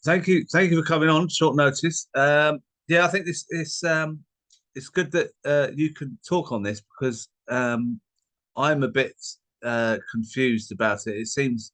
thank you for coming on short notice. Yeah, I think this it's good that you can talk on this because I'm a bit confused about it. It seems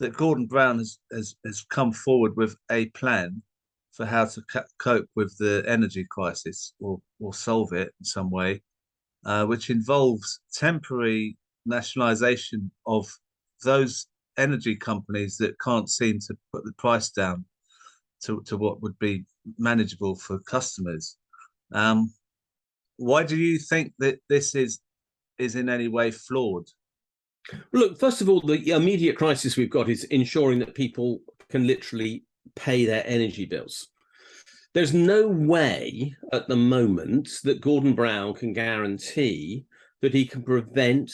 that Gordon Brown has come forward with a plan for how to cope with the energy crisis or solve it in some way, which involves temporary nationalisation of those energy companies that can't seem to put the price down to what would be manageable for customers. Um, why do you think that this is in any way flawed? Look, first of all, the immediate crisis we've got is ensuring that people can literally pay their energy bills. There's no way at the moment that Gordon Brown can guarantee that he can prevent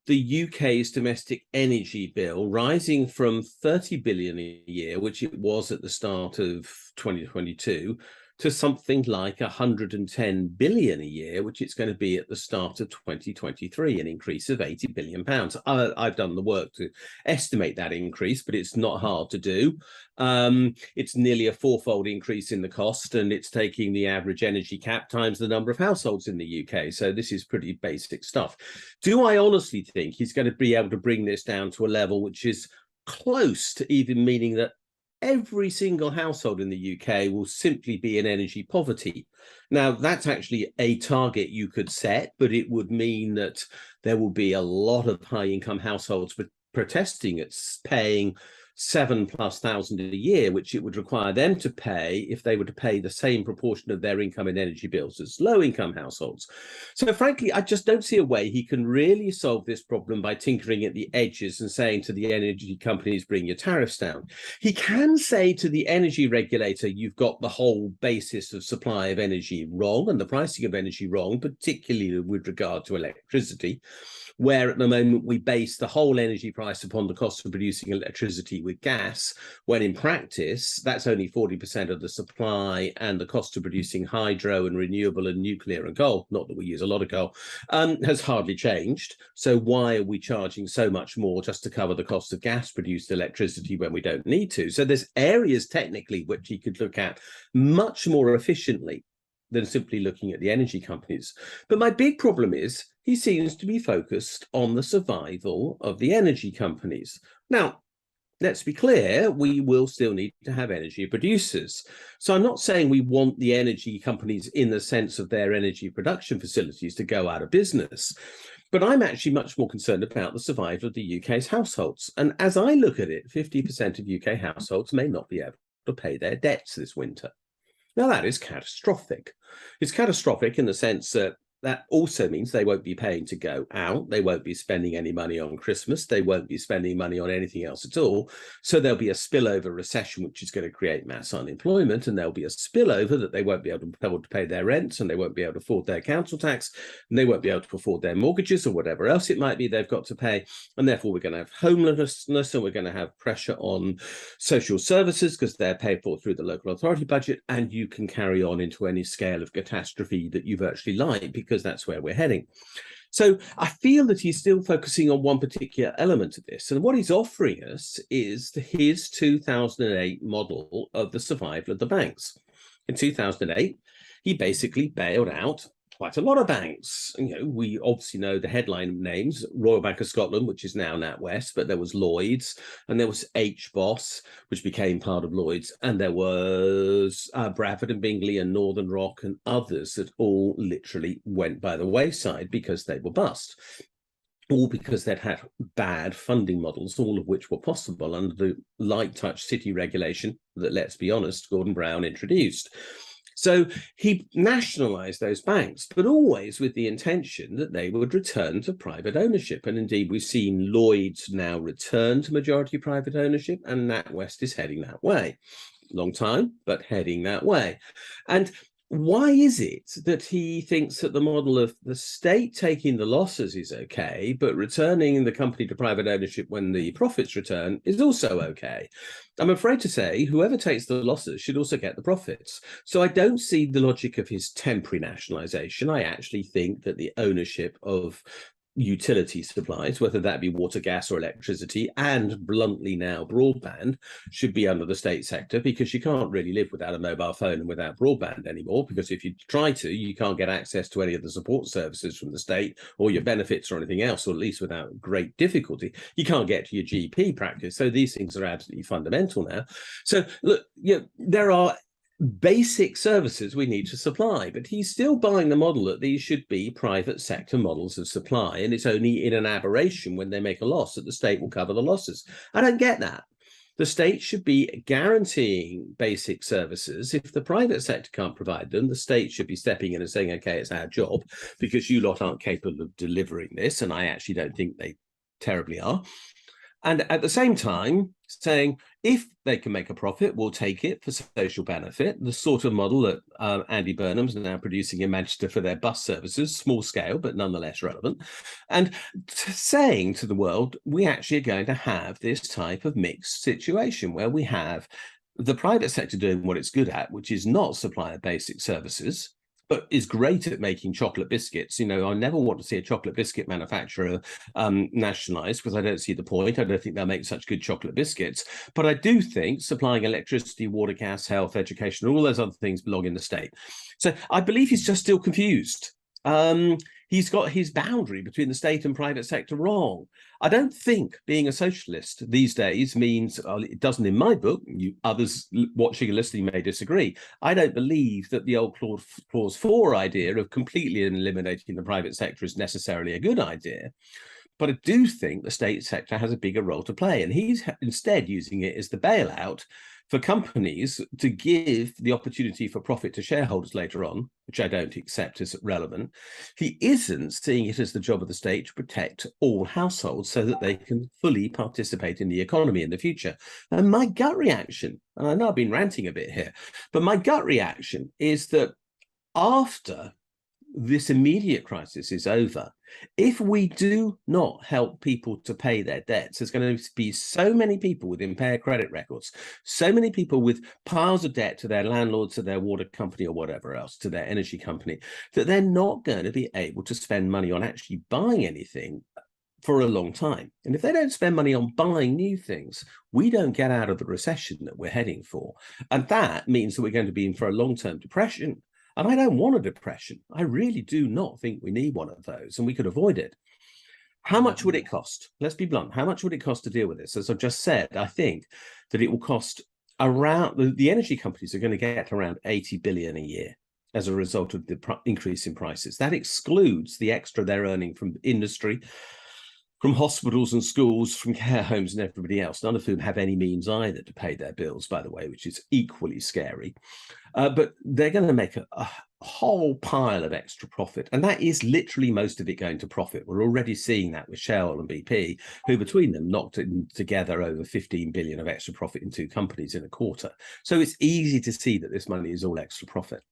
the UK's domestic energy bill rising from 30 billion a year, which it was at the start of 2022, to something like 110 billion a year, which it's going to be at the start of 2023, an increase of 80 billion pounds. I've done the work to estimate that increase, but it's not hard to do. It's nearly a fourfold increase in the cost, and it's taking the average energy cap times the number of households in the UK. So this is pretty basic stuff. Do I honestly think he's going to be able to bring this down to a level which is close to even meaning that every single household in the UK will simply be in energy poverty? Now, that's actually a target you could set, but it would mean that there will be a lot of high-income households protesting at paying 7,000+ a year, which it would require them to pay if they were to pay the same proportion of their income in energy bills as low-income households. So frankly, I just don't see a way he can really solve this problem by tinkering at the edges and saying to the energy companies, bring your tariffs down. He can say to the energy regulator, you've got the whole basis of supply of energy wrong and the pricing of energy wrong, particularly with regard to electricity, where at the moment we base the whole energy price upon the cost of producing electricity with gas, when in practice that's only 40% of the supply, and the cost of producing hydro and renewable and nuclear and coal, not that we use a lot of coal, has hardly changed. So why are we charging so much more just to cover the cost of gas produced electricity when we don't need to? So there's areas technically which you could look at much more efficiently than simply looking at the energy companies. But my big problem is he seems to be focused on the survival of the energy companies. Now, let's be clear, we will still need to have energy producers. So I'm not saying we want the energy companies in the sense of their energy production facilities to go out of business, but I'm actually much more concerned about the survival of the UK's households. And as I look at it, 50% of UK households may not be able to pay their debts this winter. Now, that is catastrophic. It's catastrophic in the sense that that also means they won't be paying to go out. They won't be spending any money on Christmas. They won't be spending money on anything else at all. So there'll be a spillover recession, which is going to create mass unemployment. And there'll be a spillover that they won't be able to pay their rents, and they won't be able to afford their council tax, and they won't be able to afford their mortgages or whatever else it might be they've got to pay. And therefore, we're going to have homelessness, and we're going to have pressure on social services because they're paid for through the local authority budget. And you can carry on into any scale of catastrophe that you virtually like, because that's where we're heading. So I feel that he's still focusing on one particular element of this. And what he's offering us is his 2008 model of the survival of the banks. In 2008, he basically bailed out quite a lot of banks. You know, we obviously know the headline names: Royal Bank of Scotland, which is now NatWest, but there was Lloyds, and there was HBOS, which became part of Lloyds, and there was Bradford and Bingley and Northern Rock and others that all literally went by the wayside because they were bust. All because they'd had bad funding models, all of which were possible under the light touch city regulation that, let's be honest, Gordon Brown introduced. So he nationalised those banks, but always with the intention that they would return to private ownership. And indeed, we've seen Lloyds now return to majority private ownership, and NatWest is heading that way. Long time, but heading that way. And why is it that he thinks that the model of the state taking the losses is okay, but returning the company to private ownership when the profits return is also okay? I'm afraid to say whoever takes the losses should also get the profits. So I don't see the logic of his temporary nationalisation. I actually think that the ownership of utility supplies, whether that be water, gas, or electricity, and bluntly now broadband, should be under the state sector, because you can't really live without a mobile phone and without broadband anymore, because if you try to, you can't get access to any of the support services from the state or your benefits or anything else, or at least without great difficulty. You can't get to your GP practice. So these things are absolutely fundamental now. So look, there are basic services we need to supply, but he's still buying the model that these should be private sector models of supply, and it's only in an aberration when they make a loss that the state will cover the losses. I don't get that. The state should be guaranteeing basic services. If the private sector can't provide them, the state should be stepping in and saying, okay, it's our job because you lot aren't capable of delivering this, and I actually don't think they terribly are. And at the same time, saying if they can make a profit, we'll take it for social benefit, the sort of model that Andy Burnham's now producing in Manchester for their bus services, small scale, but nonetheless relevant, and saying to the world, we actually are going to have this type of mixed situation where we have the private sector doing what it's good at, which is not supply of basic services, but is great at making chocolate biscuits. I never want to see a chocolate biscuit manufacturer nationalized, because I don't see the point. I don't think they'll make such good chocolate biscuits. But I do think supplying electricity, water, gas, health, education, all those other things belong in the state. So I believe he's just still confused. He's got his boundary between the state and private sector wrong. I don't think being a socialist these days means, it doesn't in my book, others watching and listening may disagree. I don't believe that the old Clause 4 idea of completely eliminating the private sector is necessarily a good idea. But I do think the state sector has a bigger role to play, and he's instead using it as the bailout for companies to give the opportunity for profit to shareholders later on, which I don't accept as relevant. He isn't seeing it as the job of the state to protect all households so that they can fully participate in the economy in the future. And my gut reaction, and I know I've been ranting a bit here, but my gut reaction is that after this immediate crisis is over, if we do not help people to pay their debts, there's going to be so many people with impaired credit records, so many people with piles of debt to their landlords, to their water company or whatever else, to their energy company, that they're not going to be able to spend money on actually buying anything for a long time. And if they don't spend money on buying new things, we don't get out of the recession that we're heading for. And that means that we're going to be in for a long-term depression. And I don't want a depression. I really do not think we need one of those, and we could avoid it. How much would it cost? Let's be blunt. How much would it cost to deal with this? As I've just said, I think that it will cost around, the energy companies are going to get around 80 billion a year as a result of the increase in prices. That excludes the extra they're earning from industry, from hospitals and schools, from care homes and everybody else, none of whom have any means either to pay their bills, by the way, which is equally scary. But they're going to make a whole pile of extra profit. And that is literally most of it going to profit. We're already seeing that with Shell and BP, who between them knocked in together over 15 billion of extra profit in two companies in a quarter. So it's easy to see that this money is all extra profit.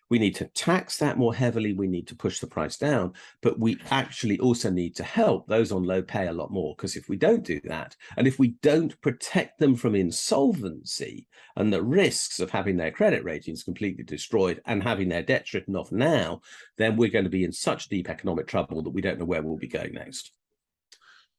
We need to tax that more heavily. We need to push the price down, but we actually also need to help those on low pay a lot more, because if we don't do that, and if we don't protect them from insolvency and the risks of having their credit ratings completely destroyed and having their debts written off now, then we're going to be in such deep economic trouble that we don't know where we'll be going next.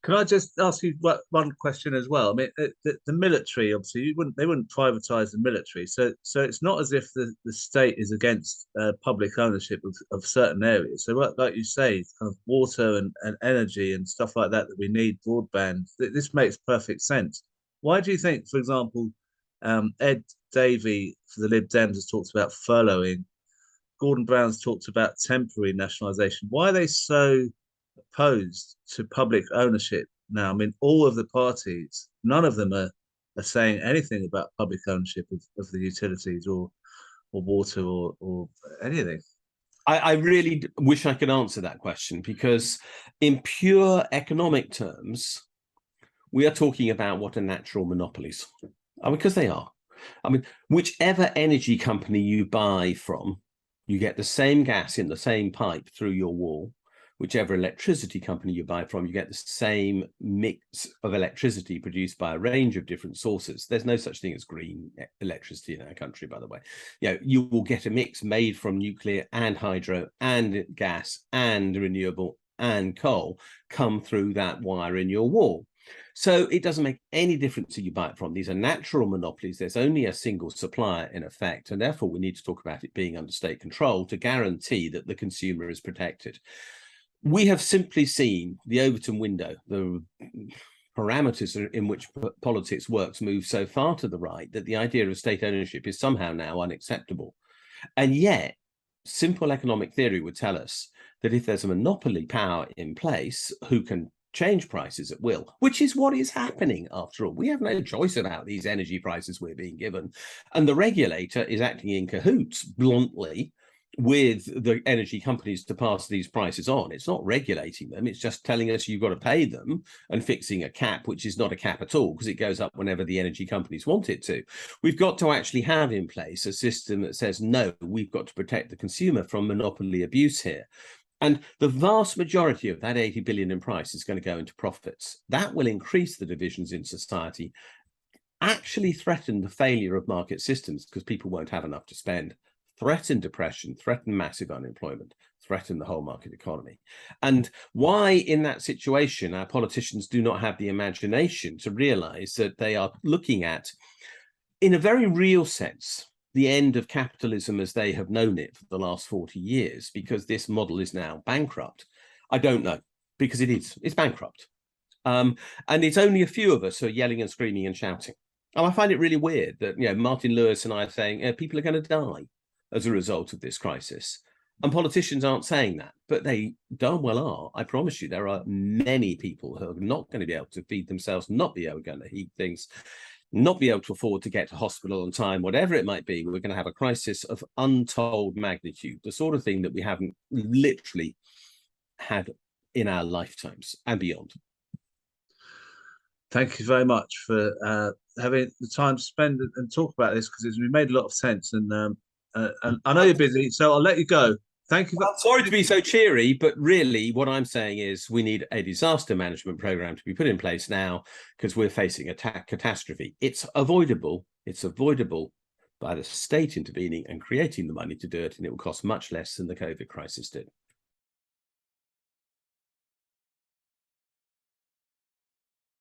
Can I just ask you one question as well? I mean, the military, obviously, they wouldn't privatize the military. So it's not as if the state is against public ownership of certain areas. So like you say, kind of water and energy and stuff like that we need, broadband, this makes perfect sense. Why do you think, for example, Ed Davey for the Lib Dems has talked about furloughing, Gordon Brown's talked about temporary nationalisation? Why are they so opposed to public ownership now? I mean, all of the parties, none of them are saying anything about public ownership of the utilities or water or anything. I really wish I could answer that question, because in pure economic terms, we are talking about what are natural monopolies. Because they are. I mean, whichever energy company you buy from, you get the same gas in the same pipe through your wall. Whichever electricity company you buy from, you get the same mix of electricity produced by a range of different sources. There's no such thing as green electricity in our country, by the way. You will get a mix made from nuclear and hydro and gas and renewable and coal come through that wire in your wall. So it doesn't make any difference who you buy it from. These are natural monopolies. There's only a single supplier in effect, and therefore we need to talk about it being under state control to guarantee that the consumer is protected. We have simply seen the Overton window, the parameters in which politics works, move so far to the right that the idea of state ownership is somehow now unacceptable. And yet, simple economic theory would tell us that if there's a monopoly power in place who can change prices at will, which is what is happening after all. We have no choice about these energy prices we're being given. And the regulator is acting in cahoots, bluntly, with the energy companies to pass these prices on. It's not regulating them. It's just telling us you've got to pay them and fixing a cap, which is not a cap at all because it goes up whenever the energy companies want it to. We've got to actually have in place a system that says, no, we've got to protect the consumer from monopoly abuse here. And the vast majority of that 80 billion in price is going to go into profits. That will increase the divisions in society, actually threaten the failure of market systems because people won't have enough to spend, threaten depression, threaten massive unemployment, threaten the whole market economy. And why in that situation our politicians do not have the imagination to realize that they are looking at, in a very real sense, the end of capitalism as they have known it for the last 40 years, because this model is now bankrupt. I don't know, because it's bankrupt. And it's only a few of us who are yelling and screaming and shouting. And I find it really weird that, Martin Lewis and I are saying people are going to die as a result of this crisis. And politicians aren't saying that, but they darn well are. I promise you, there are many people who are not going to be able to feed themselves, not be able to heat things, not be able to afford to get to hospital on time, whatever it might be. We're going to have a crisis of untold magnitude, the sort of thing that we haven't literally had in our lifetimes and beyond. Thank you very much for having the time to spend and talk about this, because it's made a lot of sense. And I know you're busy, so I'll let you go. Thank you. I'm sorry to be so cheery, but really what I'm saying is we need a disaster management program to be put in place now, because we're facing a catastrophe. It's avoidable. It's avoidable by the state intervening and creating the money to do it, and it will cost much less than the COVID crisis did.